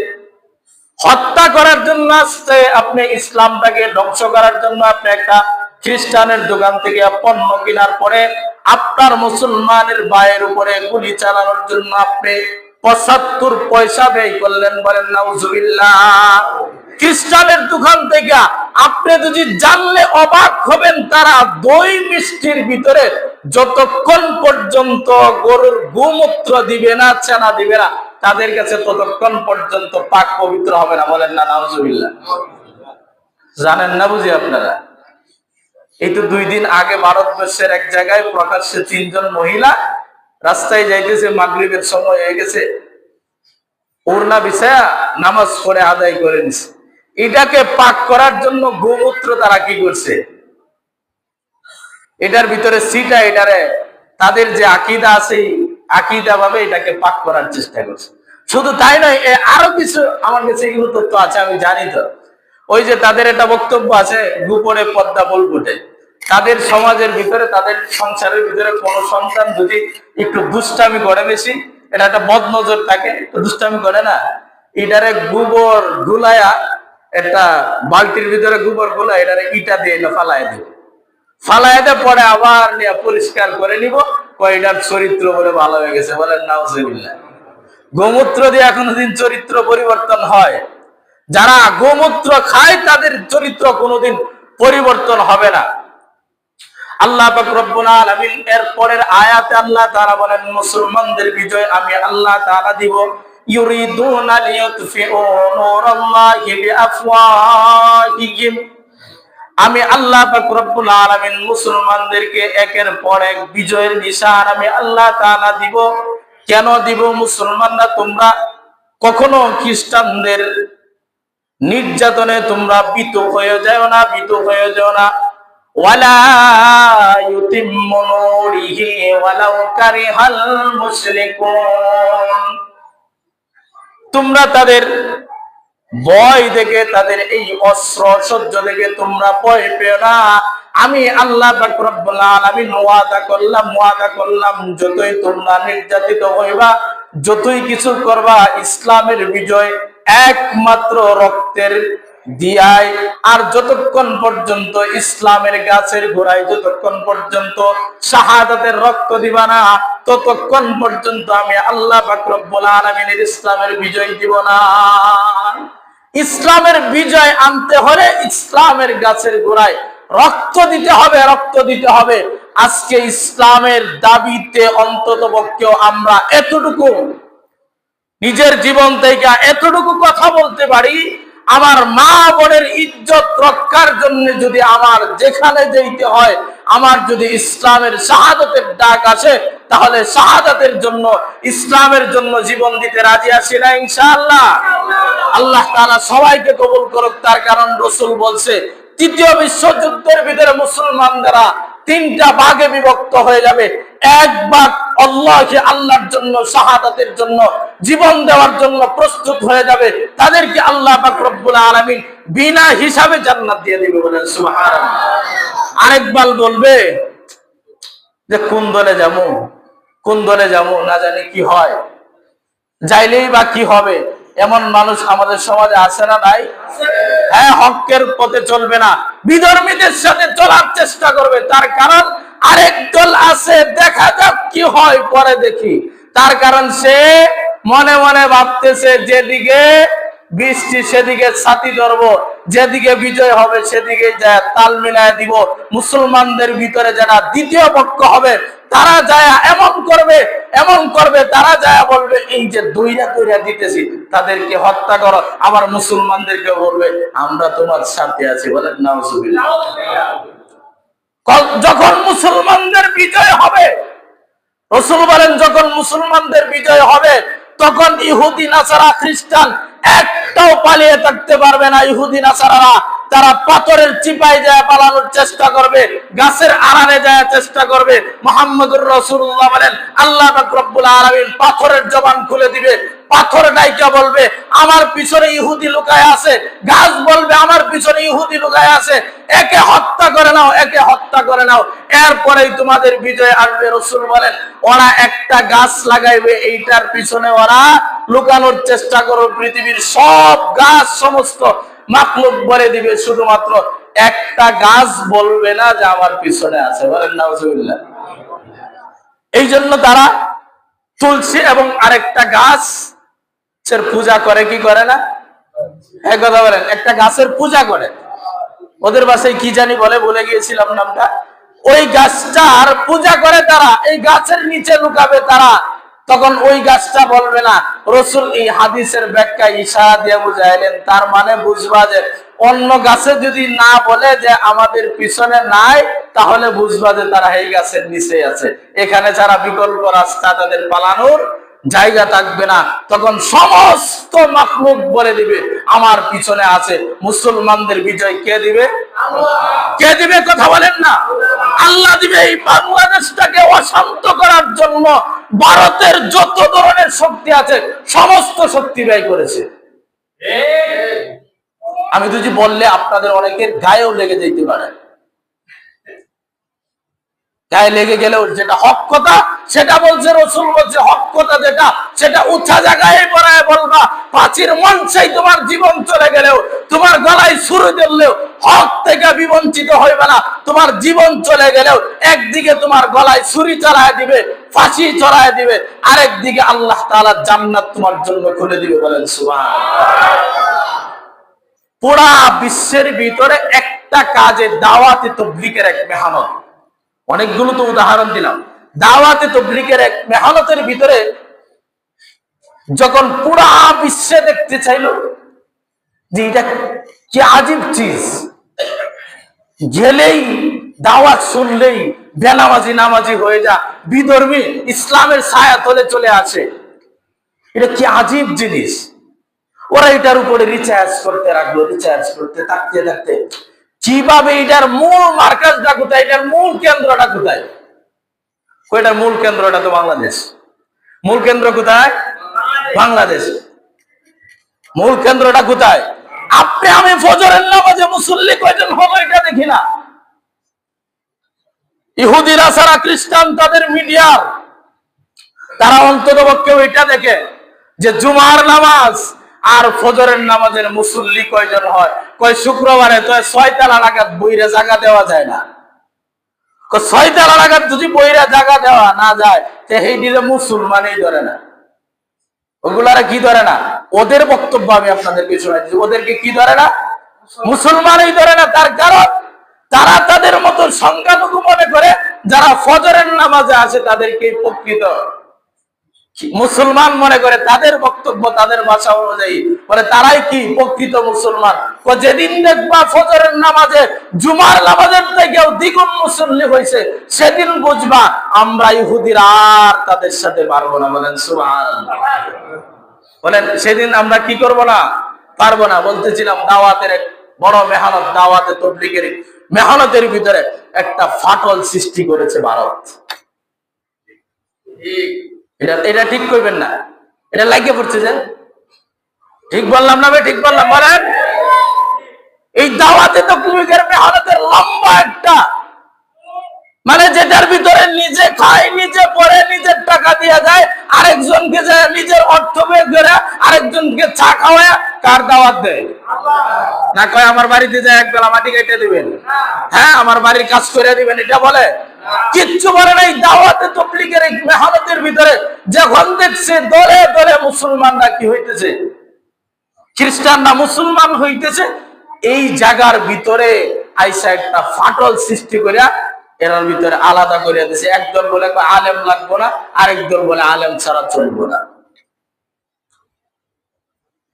হত্যা করার জন্য আসছে, আপনি ইসলামটাকে ধ্বংস করার জন্য আপনি একটা খ্রিস্টানের দোকান থেকে পণ্য কেনার পরে আপনার মুসলমানের ভাইয়ের উপরে গুলি চালানোর জন্য আপনি 75 পয়সা ব্যয় করলেন। বলেন নাউজুবিল্লাহ। খ্রিস্টানের দোকান থেকে আপনি যদি জানলে অবাক হবেন, তারা দই মিষ্টির ভিতরে যতক্ষণ পর্যন্ত গরুর গোমূত্র দিবে না, ছানা দিবে না, তাদের কাছে ততক্ষণ পর্যন্ত পাক পবিত্র হবে না। বলেন না নাউজুবিল্লাহ। জানেন না বুঝি আপনারা? এই তো 2 দিন আগে ভারতবর্ষের এক জায়গায় প্রকাশ্যে 3 জন মহিলা রাস্তায় যাইতেছে, মাগরিবের সময় হয়ে গেছে, ওড়না বিছায়া নামাজ পড়ে আদায় করে নিছে। এটাকে পাক করার জন্য গোমূত্র তারা কি করছে, এটার ভিতরে সিটা, এটারে তাদের যে আকীদা আছে, আকীদা ভাবে এটাকে পাক করার চেষ্টা করছে। শুধু তাই নয়, আরো কিছু আমার কাছে এগুলো তথ্য আছে, আমি জানি। তো ওই যে তাদের একটা বক্তব্য আছে, গোপনে পদ্মা বলবুটে। তাদের সমাজের ভিতরে, তাদের সংসারের ভিতরে কোন সন্তান যদি একটু দুষ্টামি করে বেশি, এটা একটা বদনজর থাকে, দুষ্টামি করে না, এটারে গোবর গুলায়া, একটা বালতির ভিতরে গোবর গুলা এটারে ইটা দিয়ে ফালাই দিব, ফালাই দিয়ে পরে আবার নিয়ে পরিষ্কার করে নিব, কয়টার চরিত্র বলে ভালো হয়ে গেছে, বলেন নাউজুবিল্লাহ। গোমূত্র দিয়ে কোনোদিন চরিত্র পরিবর্তন হয়? যারা গোমূত্র খায় তাদের চরিত্র কোনোদিন পরিবর্তন হবে না। আল্লাহ পাক রব্বুল আলামিন এর পরের আয়াতে আল্লাহ তাআলা বলেন, মুসলমানদের বিজয় আমি আল্লাহ তাআলা দিব। ইউরিদুনা লিইউতফিউ নূরাল্লাহি বিআফওয়াহিহিম, আমি আল্লাহ পাক রব্বুল আলামিন মুসলমানদেরকে একের পর এক বিজয়ের নিশান আমি আল্লাহ তাআলা দিব। কেন দিব? মুসলমানরা তোমরা কখনো খ্রিস্টানদের নির্যাতনে তোমরা ভীত হয়ে যাও না, ভীত হয়ে যাও না। ওয়ালা ইউতিম্মু নূরিহি ওয়ালাউ কারিহাল মুশরিকুন, তোমরা তাদের ভয় দেখে, তাদের এই অস্ত্র সহ্য দেখে তোমরা ভয় পেও না। আমি আল্লাহ পাক রব্বুল আলামিন ওয়াদা করলাম যতই তোমরা নির্যাতিত হইবা, যতই কিছু করবা, ইসলামের বিজয় একমাত্র রক্তের দিয়াই। আর যতক্ষণ পর্যন্ত ইসলামের গাছের গোড়ায় যতক্ষণ পর্যন্ত শাহাদাতের রক্ত দিবা না, ততক্ষণ পর্যন্ত আমি আল্লাহ পাক রব্বুল আলামিনের ইসলামের বিজয় দিব না। ইসলামের বিজয় আনতে হলে ইসলামের গাছের গোড়ায় রক্ত দিতে হবে, রক্ত দিতে হবে। আজকে ইসলামের দাবিতে অন্তত পক্ষেও আমরা এতটুকু নিজের জীবন থেকে এতটুকু কথা বলতে পারি, আমার মা বোনের ইজ্জত রক্ষার জন্য যদি আমার যেখানে যেতে হয়, আমার যদি ইসলামের শাহাদাতের ডাক আসে, তাহলে শাহাদাতের জন্য, ইসলামের জন্য জীবন দিতে রাজি আছি না ইনশাআল্লাহ। আল্লাহ তাআলা সবাইকে কবুল করুক। তার কারণ রাসূল বলছে, তৃতীয় বিশ্বযুদ্ধের ভিতরে মুসলমানরা তিনটা ভাগে বিভক্ত হয়ে যাবে। এক ভাগ আল্লাহর জন্য, শাহাদাতের জন্য, জীবন দেওয়ার জন্য প্রস্তুত হয়ে যাবে, তাদেরকে আল্লাহ পাক রব্বুল আলামিন বিনা হিসাবে জান্নাত দিয়ে দিবে, বলেন সুবহানাল্লাহ। আরেকবার বলবে যে কোন দলে যাবো, কোন দলে যাবো, না জানি কি হয়, যাইলেই বা কি হবে, এমন মানুষ আমাদের সমাজে আছে না নাই? হ্যাঁ, হকের পথে চলবে না, বিধর্মীদের সাথে চলার চেষ্টা করবে। তার কারণ আরেক দল আছে, দেখা যাক কি হয়, পরে দেখি। তার কারণ সে মনে মনে ভাবতেছে যেদিকে বৃষ্টি সেদিকে ছাতি ধরবো, যেদিকে বিজয় হবে সেদিকে যায় তাল মিলায় দিব। মুসলমানদের ভিতরে যারা দ্বিতীয় পক্ষ হবে তারা যায় এমন করবে, তারা যায় বলবে এই যে দইরা দিতেছি তাদেরকে হত্যা করো, আবার মুসলমানদেরকে বলবে আমরা তোমার সাথে আছি, বলেন নাউজুবিল্লাহ। যখন মুসলমানদের বিজয় হবে, রাসূল বলেন যখন মুসলমানদের বিজয় হবে, তখন ইহুদি নাসারা খ্রিস্টান একটাও পালিয়ে থাকতে পারবে না। ইহুদি নাসারারা তারা পাথরের চিপায় যায় পালানোর চেষ্টা করবে, গাছের আড়ালে যায় চেষ্টা করবে। মুহাম্মদুর রাসূলুল্লাহ বলেন, আল্লাহ পাক রব্বুল আলামিন পাথরের জবান খুলে দিবে, পাথর ডাইকা বলবে আমার পিছনে ইহুদি লুকায় আছে, গাছ বলবে আমার পিছনে ইহুদি লুকায় আছে, একে হত্যা করে নাও, একে হত্যা করে নাও, এরপরেই তোমাদের বিজয় আসবে। রাসূল বলেন ওরা একটা গাছ লাগাইবে, এইটার পিছনে ওরা লুকানোর চেষ্টা করবে, পৃথিবীর সব গাছ সমস্ত মাখলুক বলে দিবে, শুধুমাত্র একটা গাছ বলবে না যে আমার পিছনে আছে, বলেন নাউজুবিল্লাহ। এই জন্য তারা তুলসী এবং আরেকটা গাছ পূজা করে, কি করে না? এক কথা বলেন, একটা গাছের পূজা করে, ওদের ভাষায় কি জানি বলে, ভুলে গিয়েছিলাম নামটা। ওই গাছটার পূজা করে তারা, এই গাছের নিচে লুকাবে তারা, তখন ওই গাছটা বলবে না। রাসূল এই হাদিসের ব্যাখ্যা ইশারা দিয়ে বুঝাইলেন, তার মানে বুঝবা যে অন্য গাছে যদি না বলে যে আমাদের পিছনে নাই, তাহলে বুঝবা যে তারা এই গাছের নিচে আছে, এখানে যারা বিকল্প রাস্তা, তাদের পালানোর জায়গা থাকবে না। তখন সমস্ত মাখলুক বলে দিবে আমার পিছনে আছে। মুসলমানদের বিজয় কে দিবে? কে দিবে? কথা বলেন না। আল্লাহ দিবে। এই বাংলাদেশটাকে অশান্ত করার জন্য ভারতের যত ধরনের শক্তি আছে সমস্ত শক্তি ব্যয় করেছে। আমি যদি বললে আপনাদের অনেকের গায়েও লেগে যেতে পারে, গায়ে লেগে গেলেও যেটা হক কথা সেটা বলছে রাসূল, বলছে হক কথা যেটা সেটা উঁচা জায়গায় পড়ায় বলবা। পাঁচির মঞ্চেই তোমার জীবন চলে গেলেও, তোমার গলায় ছুরি দিলেও হক থেকে বিবঞ্চিত হইবে না। তোমার জীবন চলে গেলেও একদিকে তোমার গলায় ছুরি চড়ায় দিবে, ফাঁসি চড়ায় দিবে, আরেকদিকে আল্লাহ তাআলা জান্নাত তোমার জন্য খুলে দিবে। বলেন সুবহানাল্লাহ। পুরা বিশ্বের ভিতরে একটা কাজে দাওয়াতে তাবলীগের এক মেহনত, অনেকগুলো তো উদাহরণ দিলাম। দাওয়াতে তাবলীগের এক মেহনতের ভিতরে যখন পুরা বিশ্বে দেখতে চাইলো যে এটা কি আজীব চিজ, গেলেই দাওয়াত শুনলেই বেনামাজি নামাজি হয়ে যা, বিধর্মী ইসলামের ছায়া তলে চলে আসে, এটা কি আজীব জিনিস। ওরা এটার উপরে রিচার্জ করতে রাখলো, রিচার্জ করতে থাকতে থাকতে কিভাবে এটার মূল মার্কাজটা কোথায়, এটার মূল কেন্দ্রটা কোথায়? এটার মূল কেন্দ্রটা তো বাংলাদেশ। মূল কেন্দ্র কোথায়? বাংলাদেশ। মূল কেন্দ্রটা কোথায়? আপনি আমি ফজরের নামাজে মুসল্লি কয়জন হলো এটা দেখি না। ইহুদিরা ছাড়া খ্রিস্টান তাদের মিডিয়ার, তারা অন্তত পক্ষে এটা দেখে যে জুমার নামাজ আর ফজরের নামাজের মুসল্লি কয়জন হয়। কয় শুক্রবারে তো 6 তালা লাগাত বইরে জায়গা দেওয়া যায় না। 6 তালা লাগাত যদি বইরে জায়গা দেওয়া না যায় তে হেইদিরে মুসলমানই ধরে না। ওগুলারা কি ধরে না? ওদের বক্তব্য আমি আপনাদেরকে শোনাচ্ছি, ওদেরকে কি ধরে না? মুসলমানই ধরে না। তার কারণ তারা তাদের মতো সংখ্যালঘু মনে করে, যারা ফজরের নামাজে আসে তাদেরকে প্রকৃত মুসলমান মনে করে। তাদের বক্তব্য তাদের ভাষা অনুযায়ী বলে তারাই কি প্রকৃত মুসলমান। যেদিন দেখবা ফজরের নামাজে জুমার নামাজের থেকেও দ্বিগুণ মুসল্লি হয়েছে, সেদিন বুঝবা আমরা ইহুদিরা আর তাদের সাথে পারবো না। বলেন সুবহানাল্লাহ। বলেন সেদিন আমরা কি করব না? পারবো না। বলতেছিলাম দাওয়াতের এক বড় মেহনত, দাওয়াতে তাবলীগের মেহনতের ভিতরে একটা ফাটল সৃষ্টি করেছে ভারত। এটা ঠিক করবেন না, এটা লাগিয়ে পড়ছে যে ঠিক বললাম না? ঠিক বললাম? বলেন এই দাওয়াতে তাবলীগের মেহনতের লম্বা একটা, মানে যেটার ভিতরে নিজে খায়, নিজে পড়ে, নিজের টাকা দিয়ে যায়, আরেকজনকে যায় নিজের অর্থ বের করে আরেকজনকে চা খাওয়ায়, কার দাওয়াত দেয়? না কয় আমার বাড়িতে যায় একবেলা মাটি কেটে দিবেন, হ্যাঁ আমার বাড়ির কাজ করে দিবেন, এটা বলে? কিচ্ছু বলে না। এই দাওয়াতে তাবলীগের এই মেহনতের ভিতরে যখন দেখছে দলে দলে মুসলমানরা কি হইতেছে, খ্রিস্টানরা মুসলমান হইতেছে, এই জায়গার ভিতরে আইসা একটা ফাটল সৃষ্টি করিয়া এর ভিতরে আলাদা করে দিয়েছে। একদল বলে আলেম লাগবো না, আরেক দল বলে আলেম ছাড়া চলবো না।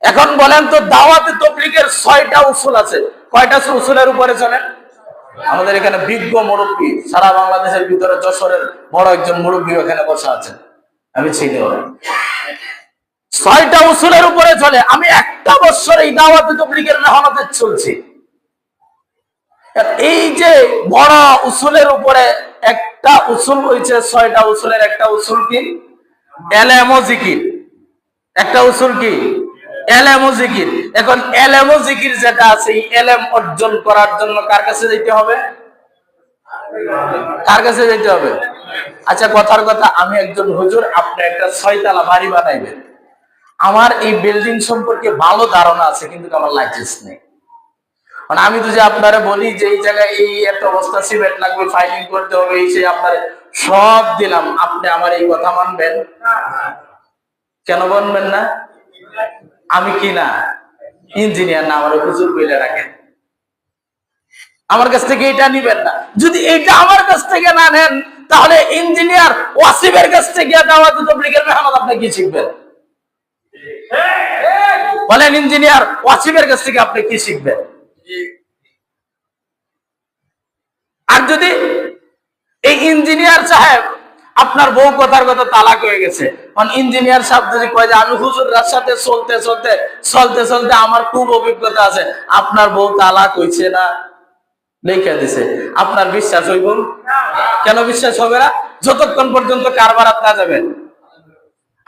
এখন বলেন তো দাওয়াতে তাবলীগের 6টা উসুল আছে। কয়টা উসুলের উপরে চলেন? আমাদের এখানে বিজ্ঞ মুরব্বী, সারা বাংলাদেশের ভিতরে যশোরের বড় একজন মুরব্বী এখানে বসে আছেন, আমি চিনি। 6টা উসুলের উপরে চলে। আমি একটা বছর এই দাওয়াতে তাবলীগের মেহনতে চলছি। এই যে বড় উসুলের উপরে একটা উসুল হয়েছে, 6টা উসুলের একটা উসুল কি? এলেম ও জিকির। একটা উসুল কি? এলেম ও জিকির। এখন এলেম ও জিকির যেটা আছে, এই এলেম অর্জন করার জন্য কার কাছে যেতে হবে? কার কাছে যেতে হবে? আচ্ছা কথার কথা, আমি একজন হুজুর, আপনি একটা 6 তালা বাড়ি বানাইবেন। আমার এই বিল্ডিং সম্পর্কে ভালো ধারণা আছে, কিন্তু আমার লাইসেন্স নেই। আমি তো যে আপনারা বলি যে এই জায়গায় এই একটা অবস্থা সিমেন্ট লাগবে, ফাইলিং করতে হবে, এই সেই আপনার সব দিলাম, আপনি আমার এই কথা মানবেন? কেন মানবেন না? আমি কি না ইঞ্জিনিয়ার না? আমার হুজুর বলে রাখেন, আমার কাছ থেকে এটা নিবেন না। যদি এটা আমার কাছ থেকে না নেন, তাহলে ইঞ্জিনিয়ার ওয়াসিফের কাছ থেকে দাওয়াতে তাবলীগের মেহনত আপনি কি শিখবেন? বলেন ইঞ্জিনিয়ার ওয়াসিফের কাছ থেকে আপনি কি শিখবেন? আর যদি এই ইঞ্জিনিয়ার সাহেব আপনার বউ কথার কথা তালাক হয়ে গেছে, ইঞ্জিনিয়ার সাহেব যদি কয় যে আমি হুজুরের সাথে চলতে চলতে চলতে চলতে আমার খুব অভিজ্ঞতা আছে, আপনার বউ তালাক হইছে না লেখা দিছে, আপনার বিশ্বাস হইব? কেন বিশ্বাস হবে না? যতক্ষণ পর্যন্ত কারবার না যাবেন।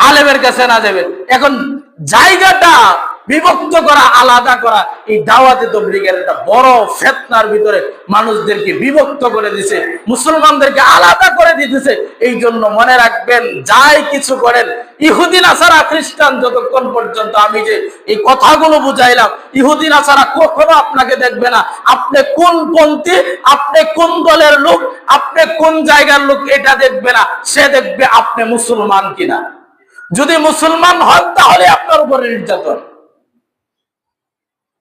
আলেমের কাছে না যাবে। এখন জায়গাটা বিভক্ত করা, আলাদা করা, এই দাওয়াতে তাবলীগের একটা বড় ফিতনার ভিতরে মানুষদেরকে বিভক্ত করে দিছে, মুসলমানদেরকে আলাদা করে দিতেছে। এই জন্য মনে রাখবেন, যাই কিছু করেন, ইহুদি নাসারা খ্রিস্টান, যতক্ষণ পর্যন্ত আমি যে এই কথাগুলো বুঝাইলাম, ইহুদি নাসারা কখনো আপনাকে দেখবে না আপনি কোন পন্থী, আপনি কোন দলের লোক, আপনি কোন জায়গার লোক, এটা দেখবে না। সে দেখবে আপনি মুসলমান কিনা। যদি মুসলমান হন তাহলে আপনার উপরে নির্যাতন,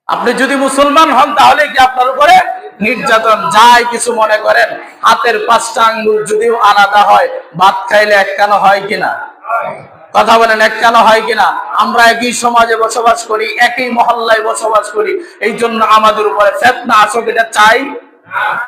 আপনি যদি মুসলমান হন তাহলে কি আপনার উপরে নির্যাতন। যাই কিছু মনে করেন, হাতের 5টা আঙ্গুল যদিও আলাদা হয়, ভাত খাইলে এক কানো হয় কিনা? কথা বলেন, এক কানো হয় কিনা? আমরা একই সমাজে বসবাস করি, একই মহল্লায় বসবাস করি, এই জন্য আমাদের উপরে ফিতনা আসুক, এটা চাই।